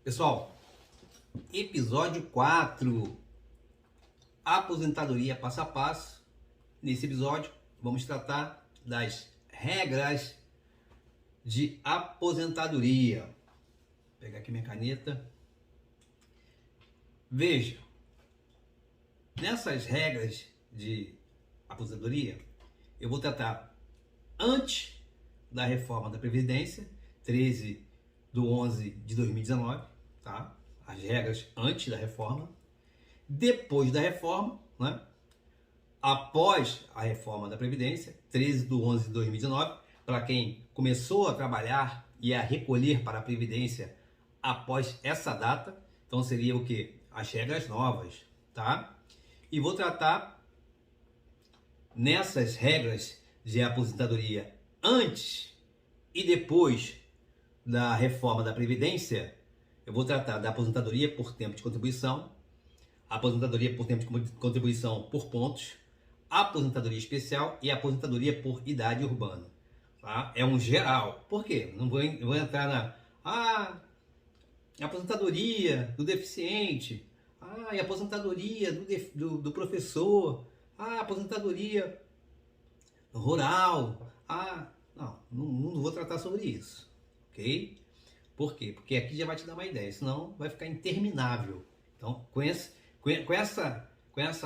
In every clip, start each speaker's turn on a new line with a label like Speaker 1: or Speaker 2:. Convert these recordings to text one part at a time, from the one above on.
Speaker 1: Pessoal, episódio 4, aposentadoria passo a passo. Nesse episódio, vamos tratar das regras de aposentadoria. Vou pegar aqui minha caneta. Veja, nessas regras de aposentadoria, eu vou tratar antes da reforma da Previdência, 13/11/2019, tá? As regras antes da reforma, depois da reforma, né? Após a reforma da Previdência, 13/11/2019, para quem começou a trabalhar e a recolher para a Previdência após essa data, então seria o que? As regras novas, tá? E vou tratar nessas regras de aposentadoria antes e depois da reforma da Previdência. Eu vou tratar da aposentadoria por tempo de contribuição, aposentadoria por tempo de contribuição por pontos, aposentadoria especial e aposentadoria por idade urbana. Tá? É um geral. Por quê? Não vou entrar na aposentadoria do deficiente, e aposentadoria do professor, aposentadoria rural. Não vou tratar sobre isso. Ok? Por quê? Porque aqui já vai te dar uma ideia, senão vai ficar interminável. Então, com essa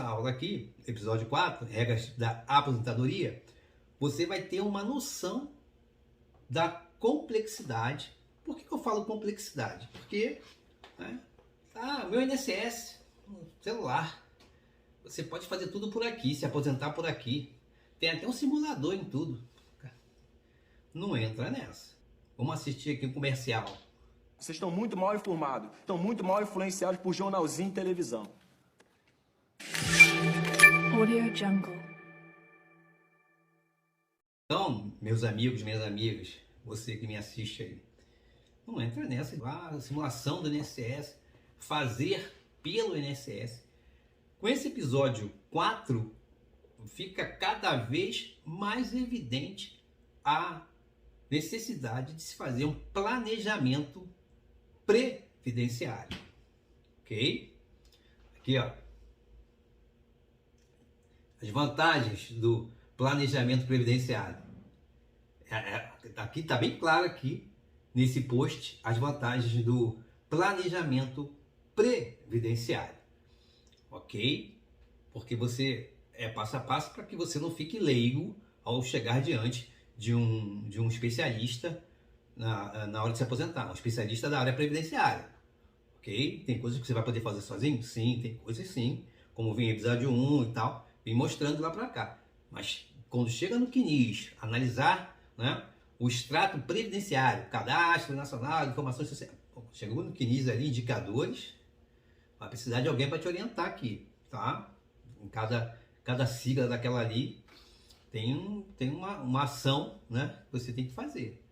Speaker 1: aula aqui, episódio 4, regras da aposentadoria, você vai ter uma noção da complexidade. Por que eu falo complexidade? Porque, meu INSS, celular, você pode fazer tudo por aqui, se aposentar por aqui. Tem até um simulador em tudo. Não entra nessa. Vamos assistir aqui um comercial.
Speaker 2: Vocês estão muito mal informados, estão muito mal influenciados por jornalzinho e televisão.
Speaker 3: Audio Jungle.
Speaker 1: Então, meus amigos, minhas amigas, você que me assiste aí, não entra nessa. Simulação do INSS, fazer pelo INSS. Com esse episódio 4, fica cada vez mais evidente a necessidade de se fazer um planejamento previdenciário. Ok? Aqui, ó. As vantagens do planejamento previdenciário. Aqui está bem claro aqui nesse post as vantagens do planejamento previdenciário. Ok? Porque você é passo a passo para que você não fique leigo ao chegar diante de um especialista na hora de se aposentar, um especialista da área previdenciária. Ok? Tem coisas que você vai poder fazer sozinho? Sim, tem coisas sim, como vem episódio 1 e tal, vem mostrando lá para cá. Mas quando chega no CNIS, analisar, o extrato previdenciário, Cadastro Nacional de Informações Sociais, chegou no CNIS ali, indicadores, vai precisar de alguém para te orientar aqui, tá? Em cada sigla daquela ali, tem uma ação, que você tem que fazer.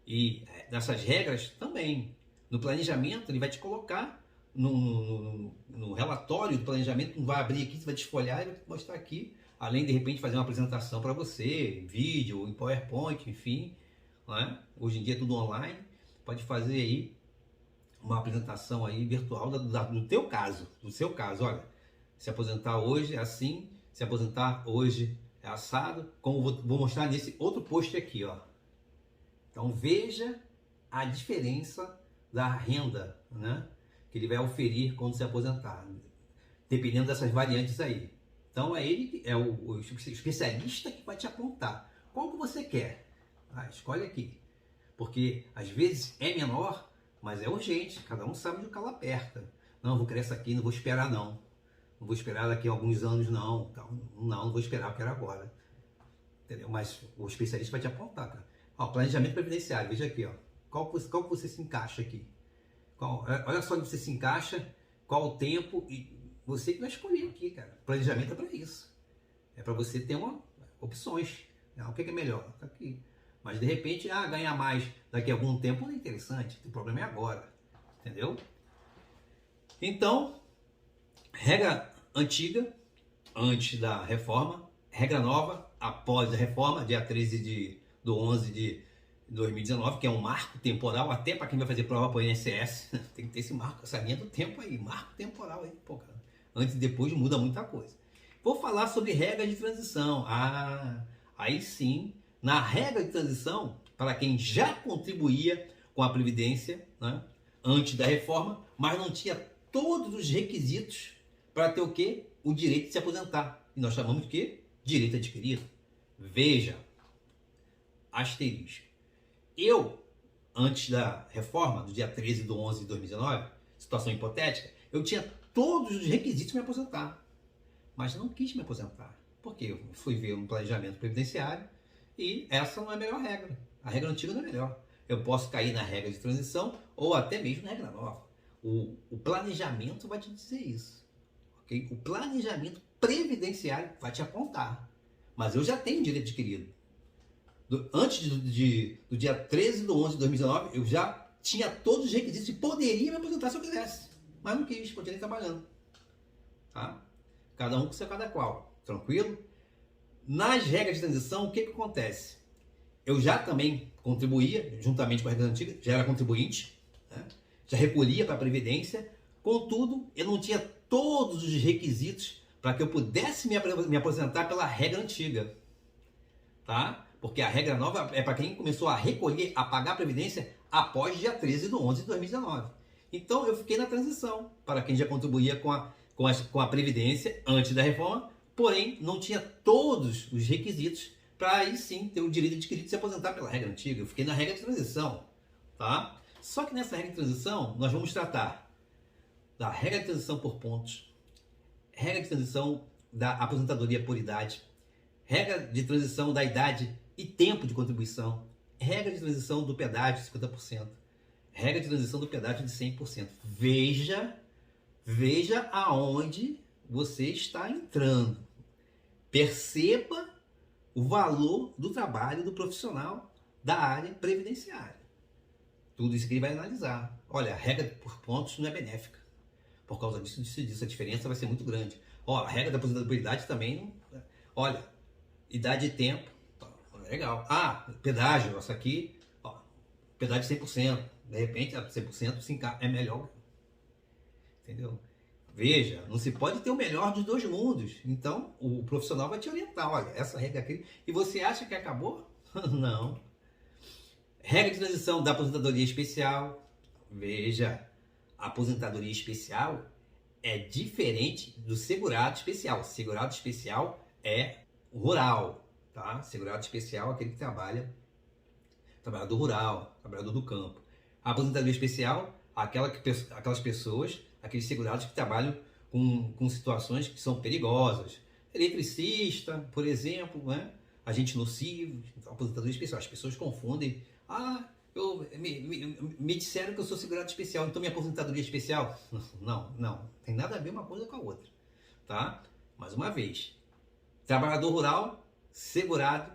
Speaker 1: E nessas regras também, no planejamento, ele vai te colocar no relatório do planejamento, não vai abrir aqui, você vai desfolhar e vai te mostrar aqui, além de repente fazer uma apresentação para você, em vídeo, em PowerPoint, enfim, hoje em dia é tudo online, pode fazer aí uma apresentação aí virtual do teu caso, do seu caso. Olha, se aposentar hoje é assim, se aposentar hoje é assado, como vou mostrar nesse outro post aqui, ó. Então veja a diferença da renda, que ele vai oferir quando se aposentar, dependendo dessas variantes aí. Então é o especialista que vai te apontar qual que você quer. Escolhe aqui, porque às vezes é menor, mas é urgente, cada um sabe do que ela aperta. Não, vou querer essa aqui, não vou esperar não. Não vou esperar daqui a alguns anos não. Não vou esperar, eu quero agora. Entendeu? Mas o especialista vai te apontar, cara. Planejamento previdenciário, veja aqui, ó. Qual que você se encaixa aqui? Olha só onde você se encaixa, qual o tempo, e você que vai escolher aqui, cara. Planejamento é para isso. É para você ter opções. O que é melhor? Tá aqui. Mas de repente, ganhar mais daqui a algum tempo não é interessante. O problema é agora. Entendeu? Então, regra antiga, antes da reforma. Regra nova, após a reforma, dia 13/11 2019, que é um marco temporal, até para quem vai fazer prova para o INSS, tem que ter esse marco, essa linha do tempo aí, marco temporal aí, pô, cara. Antes e depois muda muita coisa. Vou falar sobre regra de transição. Aí sim, na regra de transição, para quem já contribuía com a Previdência, né, antes da reforma, mas não tinha todos os requisitos para ter o quê? O direito de se aposentar. E nós chamamos de quê? Direito adquirido. Veja, asterisco. Eu, antes da reforma, do dia 13/11/2019, situação hipotética, eu tinha todos os requisitos para me aposentar, mas não quis me aposentar. Por quê? Eu fui ver um planejamento previdenciário e essa não é a melhor regra. A regra antiga não é melhor. Eu posso cair na regra de transição ou até mesmo na regra nova. O planejamento vai te dizer isso. Okay? O planejamento previdenciário vai te apontar. Mas eu já tenho direito adquirido. Antes do dia 13/11/2019, eu já tinha todos os requisitos e poderia me aposentar se eu quisesse. Mas não quis, continuei trabalhando. Tá? Cada um com seu cada qual. Tranquilo? Nas regras de transição, o que acontece? Eu já também contribuía, juntamente com a regra antiga, já era contribuinte, né? Já recolhia para a Previdência, contudo, eu não tinha todos os requisitos para que eu pudesse me aposentar pela regra antiga. Tá? Porque a regra nova é para quem começou a recolher, a pagar a Previdência após dia 13/11/2019. Então eu fiquei na transição, para quem já contribuía com a Previdência antes da reforma, porém não tinha todos os requisitos para aí sim ter o direito adquirido de se aposentar pela regra antiga. Eu fiquei na regra de transição. Tá? Só que nessa regra de transição nós vamos tratar da regra de transição por pontos, regra de transição da aposentadoria por idade, regra de transição da idade e tempo de contribuição, regra de transição do pedágio de 50%, regra de transição do pedágio de 100%. Veja aonde você está entrando. Perceba o valor do trabalho do profissional da área previdenciária. Tudo isso que ele vai analisar. Olha, a regra por pontos não é benéfica. Por causa disso, a diferença vai ser muito grande. Ó, a regra da aposentabilidade também não... Olha, idade e tempo, legal. Pedágio, essa aqui, ó, pedágio 100%. De repente, a 100% é melhor. Entendeu? Veja, não se pode ter o melhor dos dois mundos. Então, o profissional vai te orientar. Olha, essa regra aqui. E você acha que acabou? Não. Regra de transição da aposentadoria especial. Veja, a aposentadoria especial é diferente do segurado especial. Segurado especial é rural, tá? Segurado especial é aquele que trabalha, trabalhador rural, trabalhador do campo. A aposentadoria especial, aquelas pessoas, aqueles segurados que trabalham com situações que são perigosas. Eletricista, por exemplo, né? Agente nocivo, aposentadoria especial. As pessoas confundem. Me disseram que eu sou segurado especial, então minha aposentadoria é especial? Não. Tem nada a ver uma coisa com a outra, tá? Mais uma vez, trabalhador rural, segurado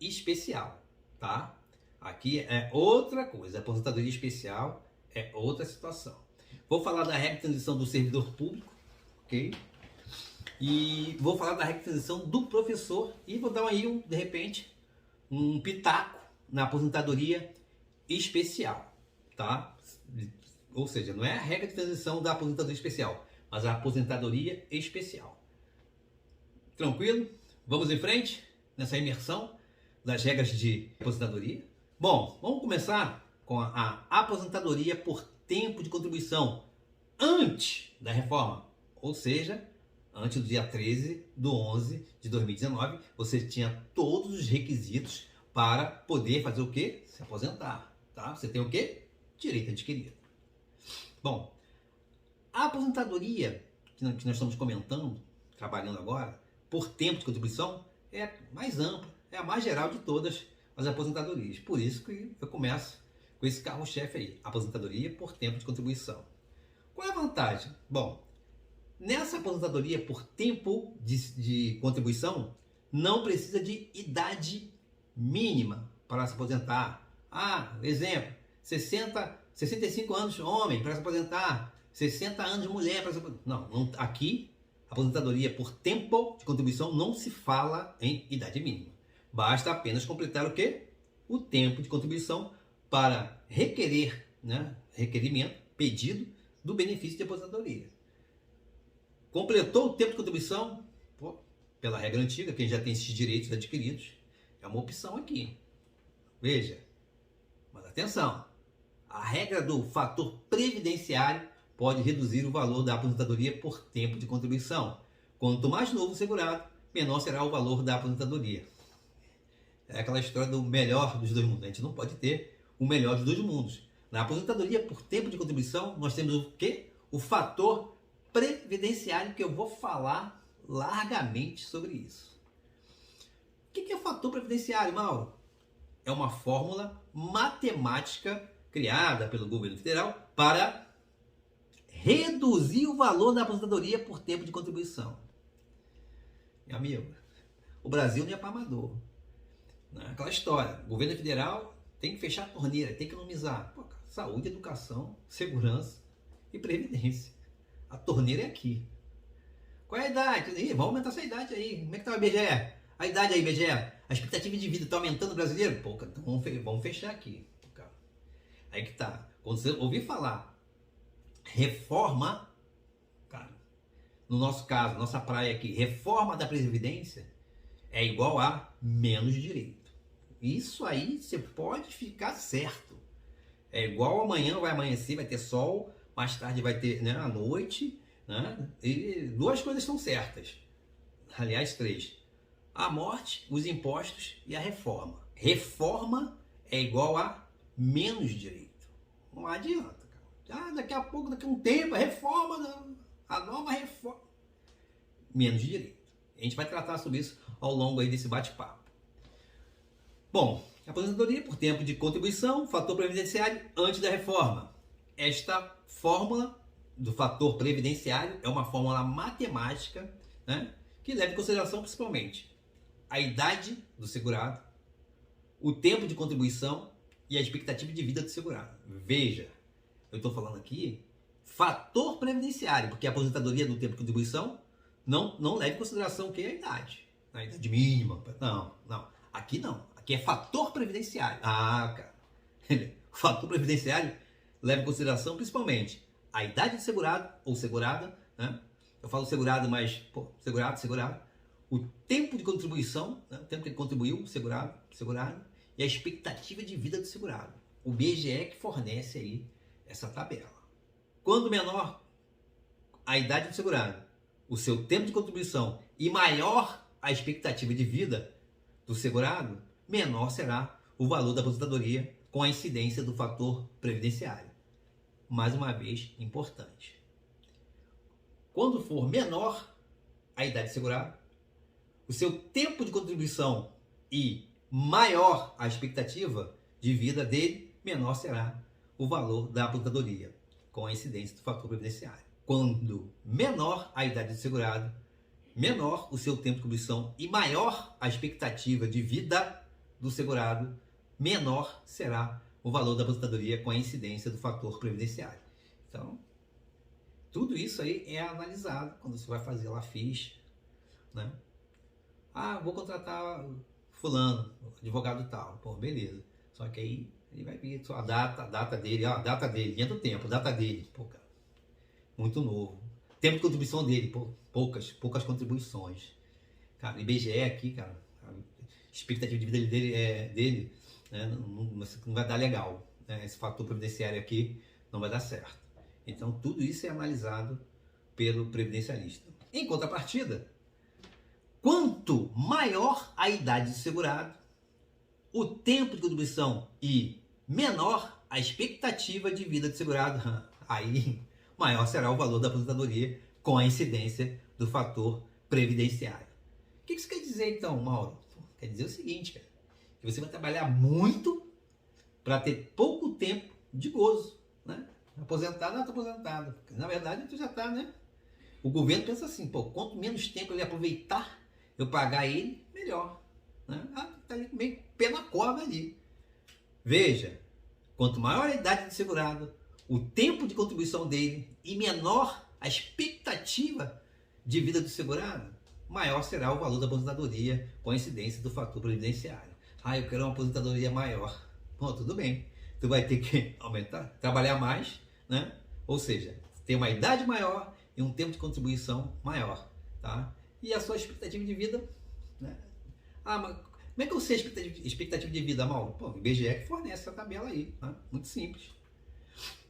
Speaker 1: especial, tá? Aqui é outra coisa, aposentadoria especial é outra situação. Vou falar da regra de transição do servidor público, ok? E vou falar da regra de transição do professor e vou dar aí, de repente, um pitaco na aposentadoria especial, tá? Ou seja, não é a regra de transição da aposentadoria especial, mas a aposentadoria especial. Tranquilo? Vamos em frente nessa imersão das regras de aposentadoria? Bom, vamos começar com a aposentadoria por tempo de contribuição antes da reforma, ou seja, antes do dia 13/11/2019, você tinha todos os requisitos para poder fazer o quê? Se aposentar, tá? Você tem o quê? Direito adquirido. Bom, a aposentadoria que nós estamos comentando, trabalhando agora, por tempo de contribuição, é mais ampla, é a mais geral de todas as aposentadorias. Por isso que eu começo com esse carro-chefe aí, aposentadoria por tempo de contribuição. Qual é a vantagem? Bom, nessa aposentadoria por tempo de contribuição, não precisa de idade mínima para se aposentar. Exemplo, 65 anos homem para se aposentar, 60 anos mulher para se aposentar. Não, aqui, aposentadoria por tempo de contribuição não se fala em idade mínima. Basta apenas completar o quê? o tempo de contribuição para requerer, né, requerimento, pedido do benefício de aposentadoria. Completou o tempo de contribuição, pela regra antiga, quem já tem esses direitos adquiridos, é uma opção aqui. Veja, mas atenção, a regra do fator previdenciário pode reduzir o valor da aposentadoria por tempo de contribuição. Quanto mais novo o segurado, menor será o valor da aposentadoria. É aquela história do melhor dos dois mundos. A gente não pode ter o melhor dos dois mundos. Na aposentadoria por tempo de contribuição, nós temos o quê? O fator previdenciário, que eu vou falar largamente sobre isso. O que é fator previdenciário, Mauro? É uma fórmula matemática criada pelo governo federal para reduzir o valor da aposentadoria por tempo de contribuição. Meu amigo, o Brasil não é para amador. Não é aquela história. O governo federal tem que fechar a torneira, tem que economizar. Pô, saúde, educação, segurança e previdência. A torneira é aqui. Qual é a idade? Vamos aumentar essa idade aí. Como é que tá o IBGE? A idade aí, IBGE. A expectativa de vida está aumentando no brasileiro? Pô, então vamos fechar aqui. Aí que tá. Quando você ouvir falar reforma, cara, no nosso caso, nossa praia aqui, reforma da Previdência é igual a menos direito. Isso aí você pode ficar certo. É igual amanhã vai amanhecer, vai ter sol, mais tarde vai ter, né, a noite, né? E duas coisas estão certas. Aliás, três. A morte, os impostos e a reforma. Reforma é igual a menos direito. Não adianta, cara. Daqui a pouco, daqui a um tempo, a nova reforma. Menos direito. A gente vai tratar sobre isso ao longo aí desse bate-papo. Bom, aposentadoria por tempo de contribuição, fator previdenciário antes da reforma. Esta fórmula do fator previdenciário é uma fórmula matemática, né, que leva em consideração principalmente a idade do segurado, o tempo de contribuição e a expectativa de vida do segurado. Veja, eu estou falando aqui fator previdenciário, porque a aposentadoria do tempo de contribuição não leva em consideração o que é a idade mínima. Não. Aqui não. Aqui é fator previdenciário. Cara. O fator previdenciário leva em consideração principalmente a idade do segurado ou segurada, né? Eu falo segurado, mas segurado. O tempo de contribuição, né? O tempo que ele contribuiu, segurado, e a expectativa de vida do segurado. O IBGE que fornece aí essa tabela. Quando menor a idade do segurado, o seu tempo de contribuição e maior a expectativa de vida do segurado, menor será o valor da aposentadoria com a incidência do fator previdenciário. Mais uma vez, importante. Quando for menor a idade do segurado, o seu tempo de contribuição e maior a expectativa de vida dele, menor será o valor da aposentadoria, com a incidência do fator previdenciário. Quando menor a idade do segurado, menor o seu tempo de contribuição e maior a expectativa de vida do segurado, menor será o valor da aposentadoria com a incidência do fator previdenciário. Então, tudo isso aí é analisado quando você vai fazer lá a ficha, né? Vou contratar fulano, advogado tal. Pô, beleza. Só que aí ele vai vir a data dele, dentro do tempo, data dele. Pô, cara, muito novo. Tempo de contribuição dele, pô, poucas contribuições. Cara, IBGE aqui, cara, a expectativa de vida dele né, não vai dar legal. Né? Esse fator previdenciário aqui não vai dar certo. Então, tudo isso é analisado pelo previdencialista. Em contrapartida, quanto maior a idade do segurado, o tempo de contribuição e menor a expectativa de vida do segurado, aí maior será o valor da aposentadoria com a incidência do fator previdenciário. O que isso quer dizer então, Mauro? Quer dizer o seguinte, cara, que você vai trabalhar muito para ter pouco tempo de gozo, né? Aposentado, não, estou aposentado. Na verdade, tu já está, né? O governo pensa assim, quanto menos tempo ele aproveitar, eu pagar ele, melhor. Né? Tá meio pé na cova ali. Veja, quanto maior a idade do segurado, o tempo de contribuição dele e menor a expectativa de vida do segurado, maior será o valor da aposentadoria com a incidência do fator previdenciário. Ah, eu quero uma aposentadoria maior. Bom, tudo bem. Tu vai ter que aumentar, trabalhar mais, né? Ou seja, ter uma idade maior e um tempo de contribuição maior, tá? E a sua expectativa de vida, né? Ah, mas como é que eu sei a expectativa de vida, Mauro? Pô, o IBGE que fornece essa tabela aí, né? Muito simples.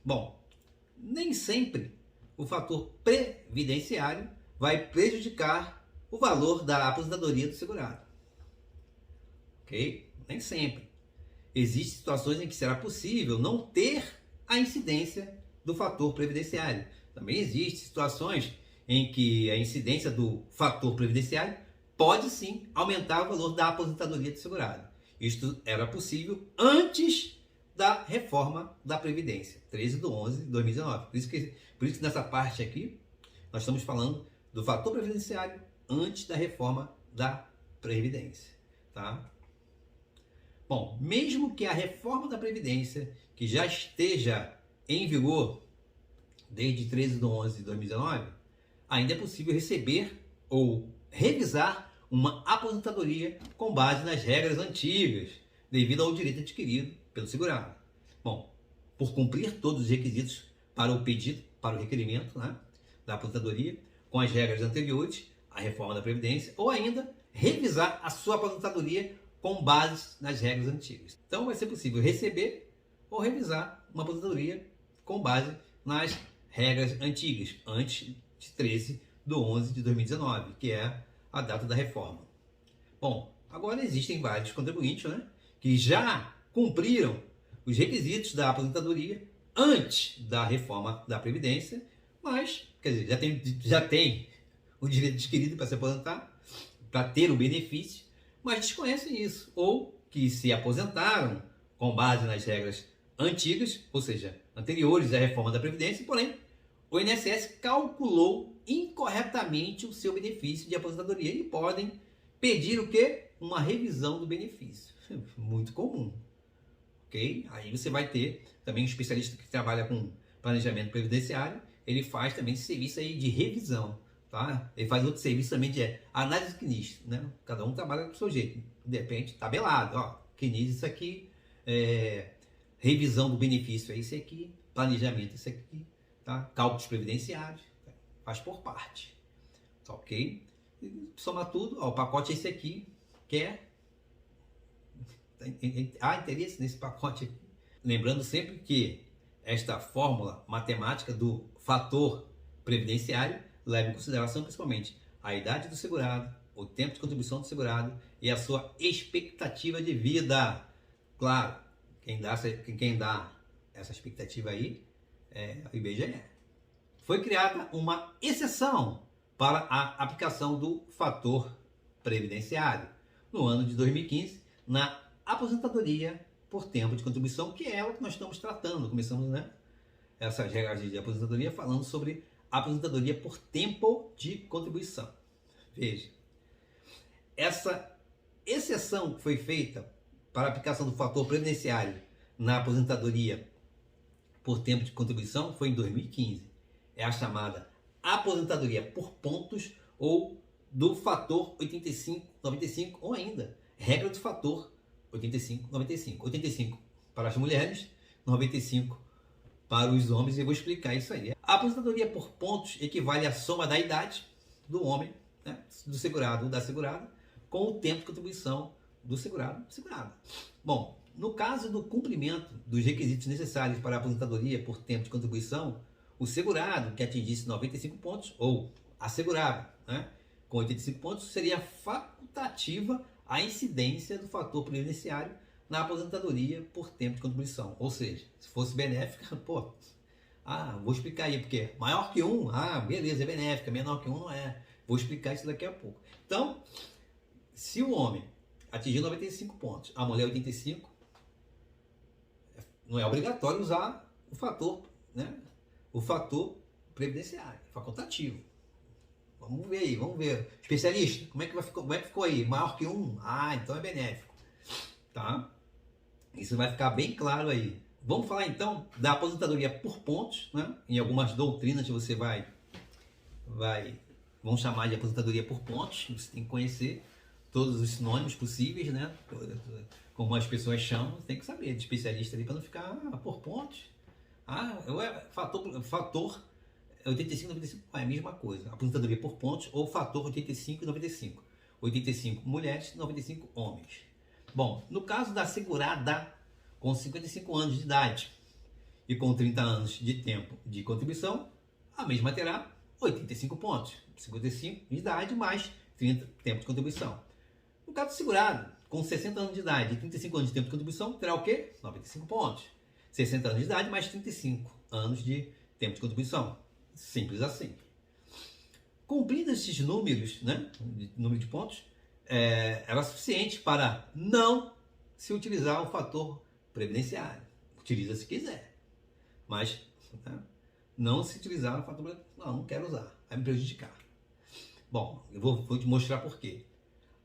Speaker 1: Bom, nem sempre o fator previdenciário vai prejudicar o valor da aposentadoria do segurado. Ok? Nem sempre. Existem situações em que será possível não ter a incidência do fator previdenciário. Também existem situações em que a incidência do fator previdenciário pode sim aumentar o valor da aposentadoria do segurado. Isto era possível antes da reforma da Previdência, 13/11/2019. Por isso que nessa parte aqui, nós estamos falando do fator previdenciário antes da reforma da Previdência. Tá? Bom, mesmo que a reforma da Previdência, que já esteja em vigor desde 13/11/2019, ainda é possível receber ou revisar uma aposentadoria com base nas regras antigas, devido ao direito adquirido pelo segurado. Bom, por cumprir todos os requisitos para o pedido, para o requerimento, né, da aposentadoria, com as regras anteriores à reforma da Previdência, ou ainda revisar a sua aposentadoria com base nas regras antigas. Então vai ser possível receber ou revisar uma aposentadoria com base nas regras antigas, antes de 13/11/2019, que é a data da reforma. Bom, agora existem vários contribuintes, né, que já cumpriram os requisitos da aposentadoria antes da reforma da Previdência, mas, quer dizer, já tem o direito adquirido para se aposentar, para ter o benefício, mas desconhecem isso, ou que se aposentaram com base nas regras antigas, ou seja, anteriores à reforma da Previdência, porém, o INSS calculou incorretamente o seu benefício de aposentadoria e podem pedir o quê? Uma revisão do benefício. Muito comum. Ok? Aí você vai ter também um especialista que trabalha com planejamento previdenciário, ele faz também esse serviço aí de revisão. Tá? Ele faz outro serviço também de análise clínica, né? Cada um trabalha do seu jeito. De repente, tabelado, ó, clínica isso aqui, revisão do benefício é isso aqui, planejamento isso aqui, tá? Cálculos previdenciários, tá? Faz por parte, tá, ok? E soma tudo, ó, o pacote é esse aqui, há interesse nesse pacote aqui. Lembrando sempre que esta fórmula matemática do fator previdenciário leva em consideração principalmente a idade do segurado, o tempo de contribuição do segurado e a sua expectativa de vida. Claro, quem dá essa expectativa aí é o IBGE. Foi criada uma exceção para a aplicação do fator previdenciário no ano de 2015 na aposentadoria por tempo de contribuição, que é o que nós estamos tratando. Começamos, né, essas regras de aposentadoria falando sobre aposentadoria por tempo de contribuição. Veja, essa exceção que foi feita para a aplicação do fator previdenciário na aposentadoria por tempo de contribuição foi em 2015. É a chamada aposentadoria por pontos ou do fator 85/95, ou ainda regra do fator 85/95. 85 para as mulheres, 95 para os homens, e eu vou explicar isso aí. A aposentadoria por pontos equivale à soma da idade do homem, né, do segurado ou da segurada, com o tempo de contribuição do segurado. Bom, no caso do cumprimento dos requisitos necessários para a aposentadoria por tempo de contribuição, o segurado que atingisse 95 pontos, ou assegurado, né, com 85 pontos, seria facultativa a incidência do fator previdenciário na aposentadoria por tempo de contribuição. Ou seja, se fosse benéfica, pô, vou explicar aí, porque maior que 1, beleza, é benéfica, menor que 1 não é. Vou explicar isso daqui a pouco. Então, se o homem atingir 95 pontos, a mulher 85, não é obrigatório usar o fator, né? O fator previdenciário, facultativo. Vamos ver aí, vamos ver. Especialista, como é que ficou aí? Maior que 1? Então é benéfico. Tá? Isso vai ficar bem claro aí. Vamos falar então da aposentadoria por pontos, né? Em algumas doutrinas você vamos chamar de aposentadoria por pontos, você tem que conhecer. todos os sinônimos possíveis, né? Como as pessoas chamam, tem que saber de especialista ali para não ficar por pontos. Fator 85 e 95 é a mesma coisa. Aposentadoria por pontos ou fator 85 e 95. 85 mulheres, 95 homens. Bom, no caso da segurada com 55 anos de idade e com 30 anos de tempo de contribuição, a mesma terá 85 pontos. 55 de idade mais 30 tempo de contribuição. No caso do segurado, com 60 anos de idade e 35 anos de tempo de contribuição, terá o quê? 95 pontos. 60 anos de idade mais 35 anos de tempo de contribuição. Simples assim. Cumprindo esses números, né, número de pontos, era suficiente para não se utilizar o fator previdenciário. Utiliza se quiser, mas né, não se utilizar o fator previdenciário. Não quero usar, vai me prejudicar. Bom, eu vou te mostrar por quê.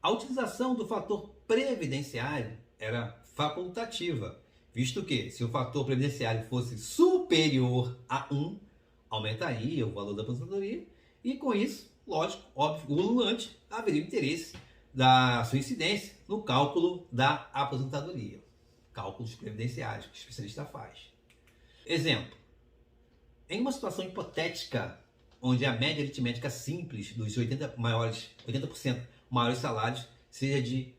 Speaker 1: A utilização do fator previdenciário era facultativa, visto que se o fator previdenciário fosse superior a 1, aumentaria o valor da aposentadoria e com isso, lógico, óbvio, o ululante haveria interesse da sua incidência no cálculo da aposentadoria. Cálculos previdenciários que o especialista faz. Exemplo. Em uma situação hipotética, onde a média aritmética simples dos 80% maiores salários seja de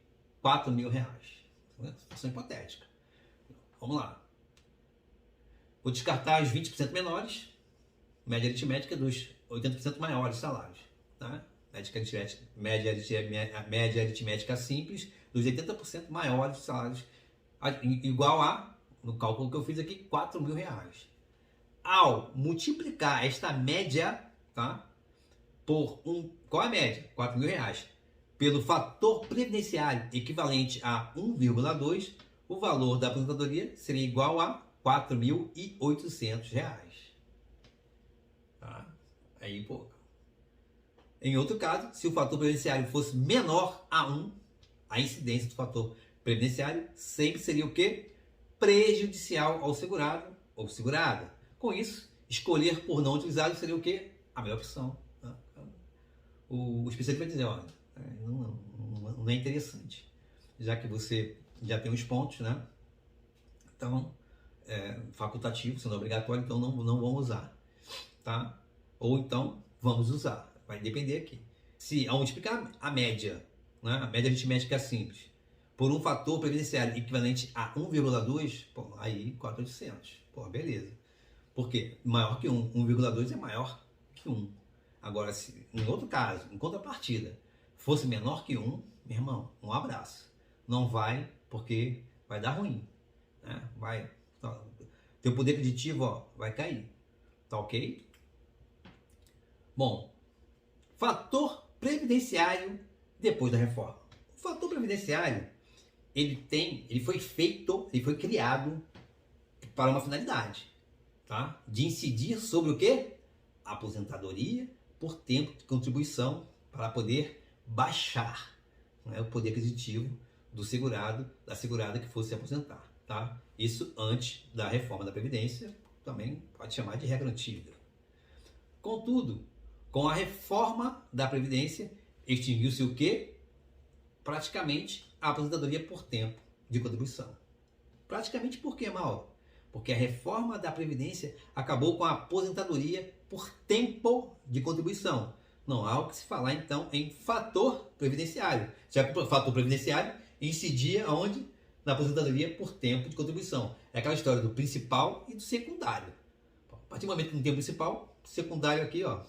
Speaker 1: R$4.000. Situação hipotética. Vamos lá. Vou descartar os 20% menores, média aritmética dos 80% maiores salários. Tá? Média aritmética simples dos 80% maiores salários, igual a, no cálculo que eu fiz aqui, R$4.000. Ao multiplicar esta média, tá, por qual é a média? R$4.000. Pelo fator previdenciário equivalente a 1,2, o valor da aposentadoria seria igual a R$4.800. Tá? Aí, pô. Em outro caso, se o fator previdenciário fosse menor a 1, a incidência do fator previdenciário sempre seria o quê? Prejudicial ao segurado ou segurada. Com isso, escolher por não utilizado seria o quê? A melhor opção. Tá? O especialista vai dizer, olha, não é interessante, já que você já tem os pontos, né? Então, facultativo, sendo obrigatório, então não vamos usar, tá? Ou então, vamos usar, vai depender aqui. Se ao multiplicar a média, né, a média aritmética simples, por um fator previdenciário equivalente a 1,2, pô, aí 4.800, pô, beleza. Por quê? Maior que 1, 1,2 é maior que 1. Agora, se em outro caso, em contrapartida, fosse menor que 1, meu irmão, um abraço. Não vai, porque vai dar ruim, né? Vai, teu poder aquisitivo, ó, vai cair, tá ok? Bom, fator previdenciário depois da reforma. O fator previdenciário, ele foi criado para uma finalidade, tá? De incidir sobre o quê? A aposentadoria por tempo de contribuição para poder baixar, né, o poder aquisitivo do segurado, da segurada que fosse se aposentar, tá? Isso antes da reforma da Previdência, também pode chamar de regra antiga. Contudo, com a reforma da Previdência, extinguiu-se o quê? Praticamente a aposentadoria por tempo de contribuição. Praticamente por quê, Mauro? Porque a reforma da Previdência acabou com a aposentadoria por tempo de contribuição. Não há o que se falar, então, em fator previdenciário. Já que o fator previdenciário incidia aonde? Na aposentadoria por tempo de contribuição. É aquela história do principal e do secundário. A partir do momento que não tem o principal, o secundário aqui, ó,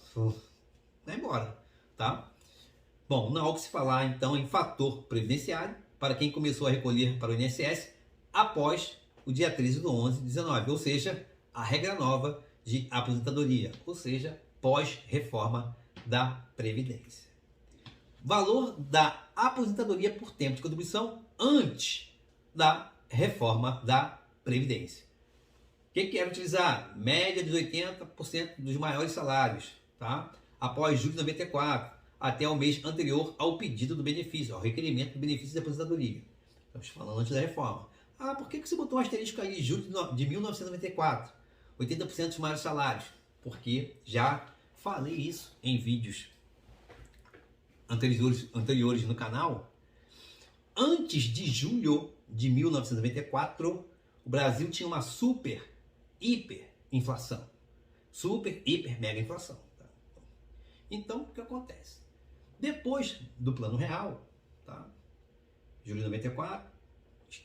Speaker 1: vai embora, tá? Bom, não há o que se falar, então, em fator previdenciário para quem começou a recolher para o INSS após o dia 13 de 11 de 19, ou seja, a regra nova de aposentadoria, ou seja, pós-reforma da Previdência. Valor da aposentadoria por tempo de contribuição antes da reforma da Previdência. O que era utilizar? Média de 80% dos maiores salários, tá? Após julho de 94, até o mês anterior ao pedido do benefício, ao requerimento do benefício de aposentadoria. Estamos falando antes da reforma. Ah, por que você botou um asterisco aí, julho de 1994? 80% dos maiores salários. Porque já falei isso em vídeos anteriores no canal, Antes de julho de 1994, o Brasil tinha uma super, hiper inflação. Super, hiper, mega inflação. Tá? Então, o que acontece? Depois do Plano Real, tá? Julho de 94,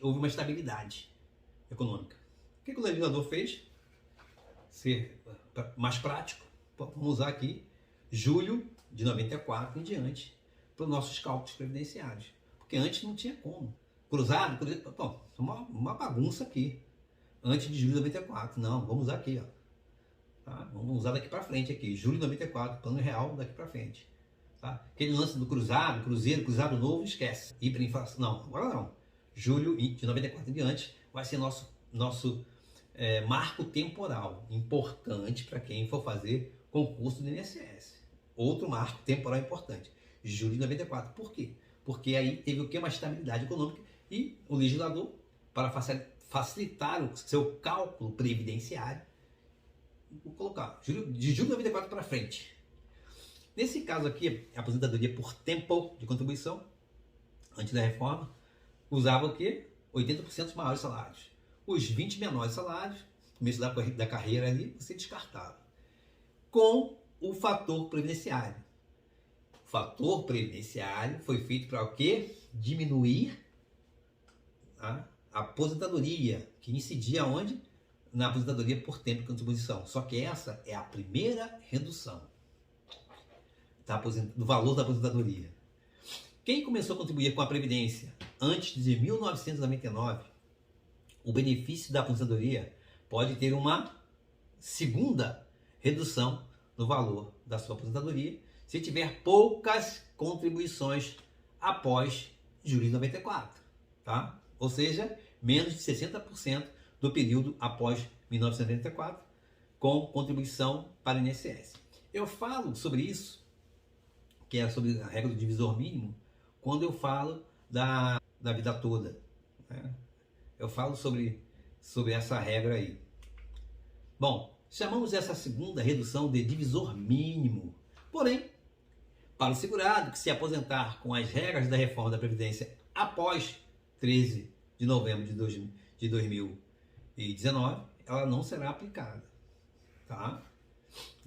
Speaker 1: houve uma estabilidade econômica. O que o legislador fez? Ser mais prático, vamos usar aqui julho de 94 em diante para os nossos cálculos previdenciários. Porque antes não tinha como. Cruzado, bom, uma bagunça aqui. Antes de julho de 94. Não, vamos usar aqui, ó. Tá? Vamos usar daqui para frente aqui. Julho de 94, plano real daqui para frente. Tá? Aquele lance do cruzado, cruzeiro, cruzado novo, esquece. Hiperinflação. Não, agora não. Julho de 94 em diante vai ser nosso marco temporal. Importante para quem for fazer concurso do INSS. Outro marco temporal importante. Julho de 94. Por quê? Porque aí teve o que? Uma estabilidade econômica e o legislador, para facilitar o seu cálculo previdenciário, vou colocar de julho de 94 para frente. Nesse caso aqui, a aposentadoria por tempo de contribuição, antes da reforma, usava o quê? 80% dos maiores salários. Os 20 menores salários, começo da carreira ali, você descartava. Com o fator previdenciário. O fator previdenciário foi feito para o quê? Diminuir a aposentadoria, que incidia onde? Na aposentadoria por tempo de contribuição. Só que essa é a primeira redução do valor da aposentadoria. Quem começou a contribuir com a Previdência antes de 1999, o benefício da aposentadoria pode ter uma segunda redução no valor da sua aposentadoria se tiver poucas contribuições após julho de 94, tá? Ou seja, menos de 60% do período após 1994 com contribuição para o INSS. Eu falo sobre isso, que é sobre a regra do divisor mínimo, quando eu falo da vida toda, né? Eu falo sobre essa regra aí. Bom, chamamos essa segunda redução de divisor mínimo. Porém, para o segurado que se aposentar com as regras da reforma da Previdência após 13 de novembro de 2019, ela não será aplicada. Tá?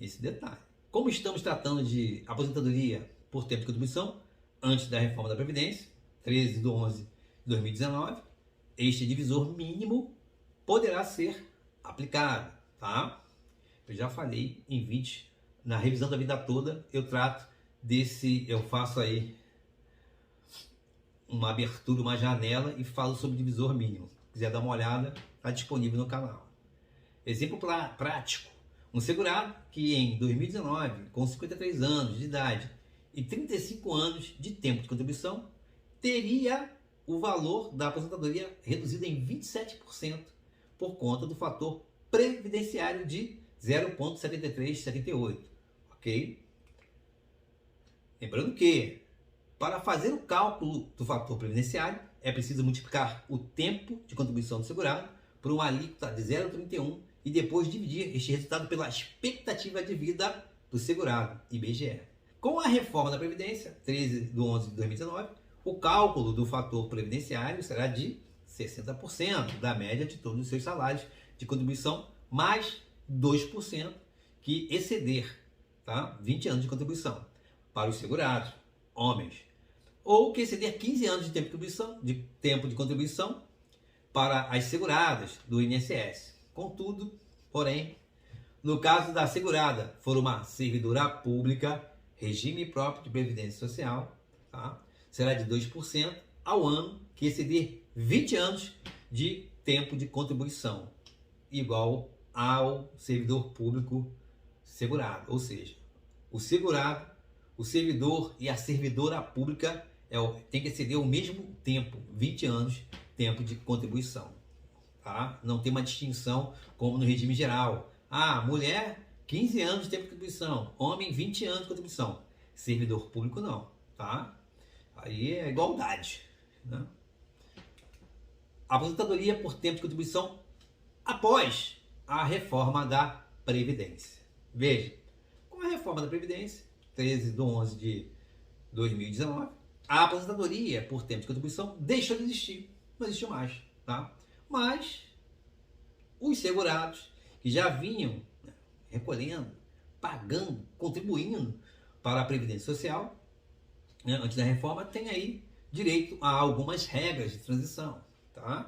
Speaker 1: Esse detalhe. Como estamos tratando de aposentadoria por tempo de contribuição, antes da reforma da Previdência, 13 de 11 de 2019, este divisor mínimo poderá ser aplicado. Tá? Eu já falei em vídeos, na revisão da vida toda, eu trato eu faço aí uma abertura, uma janela e falo sobre divisor mínimo. Se quiser dar uma olhada, está disponível no canal. Exemplo prático. Um segurado que em 2019, com 53 anos de idade e 35 anos de tempo de contribuição, teria o valor da aposentadoria reduzido em 27% por conta do fator previdenciário de 0,7378. Ok? Lembrando que, para fazer o cálculo do fator previdenciário, é preciso multiplicar o tempo de contribuição do segurado por uma alíquota de 0,31 e depois dividir este resultado pela expectativa de vida do segurado, IBGE. Com a reforma da Previdência, 13 de 11 de 2019, o cálculo do fator previdenciário será de 60% da média de todos os seus salários de contribuição, mais 2% que exceder, tá? 20 anos de contribuição para os segurados, homens, ou que exceder 15 anos de tempo de contribuição para as seguradas do INSS. Contudo, porém, no caso da segurada for uma servidora pública, regime próprio de previdência social, tá? Será de 2% ao ano que exceder 20 anos de tempo de contribuição, igual ao servidor público segurado. Ou seja, o segurado, o servidor e a servidora pública tem que exceder o mesmo tempo, 20 anos, tempo de contribuição. Tá? Não tem uma distinção como no regime geral. Mulher, 15 anos de tempo de contribuição, homem, 20 anos de contribuição. Servidor público não. Tá? Aí é igualdade. Né? Aposentadoria por tempo de contribuição após a reforma da Previdência. Veja, com a reforma da Previdência, 13 de 11 de 2019, A aposentadoria por tempo de contribuição deixou de existir, não existe mais, tá? Mas os segurados que já vinham, né, recolhendo, pagando, contribuindo para a Previdência Social, né, antes da reforma, têm aí direito a algumas regras de transição, tá?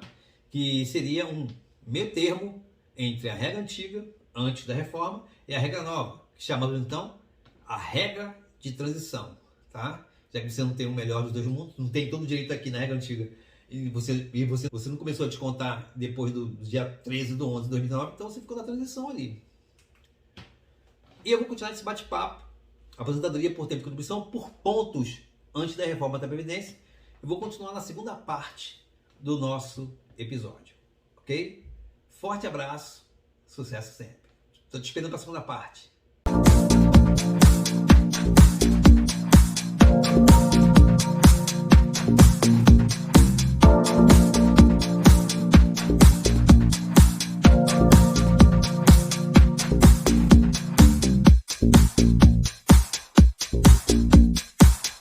Speaker 1: Que seria um meio termo entre a regra antiga, antes da reforma, e a regra nova, que chamamos então a regra de transição, tá? Já que você não tem o melhor dos dois mundos, não tem todo o direito aqui na regra antiga, e você não começou a descontar depois do dia 13/11/2019, então você ficou na transição ali. E eu vou continuar esse bate-papo, aposentadoria por tempo de contribuição, por pontos antes da reforma da Previdência. Eu vou continuar na segunda parte do nosso episódio, ok? Forte abraço, sucesso sempre. Estou te esperando para a segunda parte.